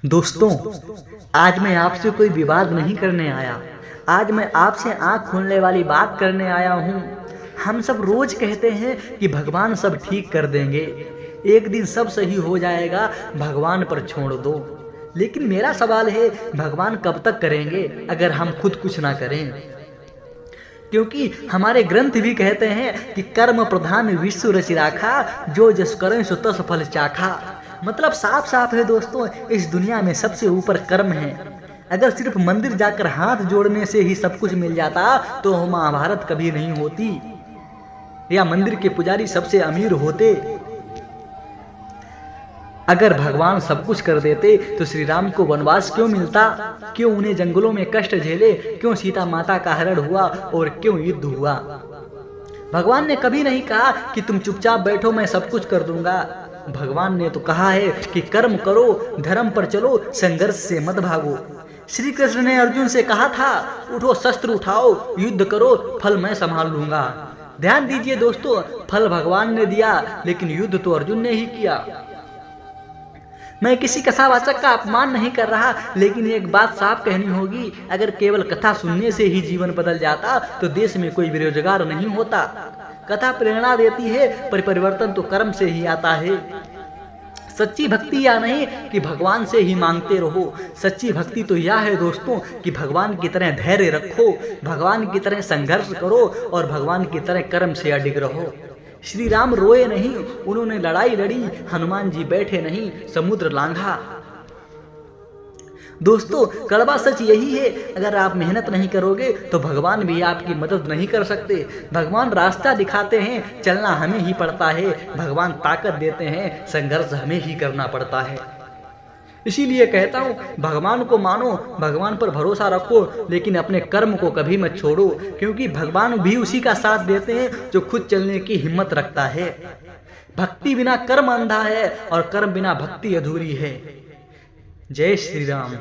दोस्तों, आज मैं आपसे कोई विवाद नहीं करने आया। आज मैं आपसे आँख खोलने वाली बात करने आया हूँ। हम सब रोज कहते हैं कि भगवान सब ठीक कर देंगे, एक दिन सब सही हो जाएगा, भगवान पर छोड़ दो। लेकिन मेरा सवाल है, भगवान कब तक करेंगे अगर हम खुद कुछ ना करें? क्योंकि हमारे ग्रंथ भी कहते हैं कि कर्म प्रधान विश्व रचि राखा, जो जस करें सो तस फल चाखा। मतलब साफ साफ है दोस्तों, इस दुनिया में सबसे ऊपर कर्म है। अगर सिर्फ मंदिर जाकर हाथ जोड़ने से ही सब कुछ मिल जाता तो महाभारत कभी नहीं होती, या मंदिर के पुजारी सबसे अमीर होते। अगर भगवान सब कुछ कर देते तो श्री राम को वनवास क्यों मिलता? क्यों उन्हें जंगलों में कष्ट झेले? क्यों सीता माता का हरण हुआ और क्यों युद्ध हुआ? भगवान ने कभी नहीं कहा कि तुम चुपचाप बैठो, मैं सब कुछ कर दूंगा। भगवान ने तो कहा है कि कर्म करो, धर्म पर चलो, संघर्ष से मत भागो। श्री कृष्ण ने अर्जुन से कहा था, उठो शस्त्र उठाओ, युद्ध करो, फल मैं संभाल लूंगा। ध्यान दीजिए दोस्तों, फल भगवान ने दिया लेकिन युद्ध तो अर्जुन ने ही किया। मैं किसी कथावाचक का अपमान नहीं कर रहा, लेकिन एक बात साफ कहनी होगी, अगर केवल कथा सुनने से ही जीवन बदल जाता तो देश में कोई बेरोजगार नहीं होता। कथा प्रेरणा देती है, पर परिवर्तन तो कर्म से ही आता है। सच्ची भक्ति या नहीं कि भगवान से ही मांगते रहो। सच्ची भक्ति तो यह है दोस्तों कि भगवान की तरह धैर्य रखो, भगवान की तरह संघर्ष करो और भगवान की तरह कर्म से अडिग रहो। श्री राम रोए नहीं, उन्होंने लड़ाई लड़ी। हनुमान जी बैठे नहीं, समुद्र लांघा। दोस्तों, कड़वा सच यही है, अगर आप मेहनत नहीं करोगे तो भगवान भी आपकी मदद नहीं कर सकते। भगवान रास्ता दिखाते हैं, चलना हमें ही पड़ता है। भगवान ताकत देते हैं, संघर्ष हमें ही करना पड़ता है। इसीलिए कहता हूँ, भगवान को मानो, भगवान पर भरोसा रखो, लेकिन अपने कर्म को कभी मत छोड़ो, क्योंकि भगवान भी उसी का साथ देते हैं जो खुद चलने की हिम्मत रखता है। भक्ति बिना कर्म अंधा है और कर्म बिना भक्ति अधूरी है। जय श्री राम।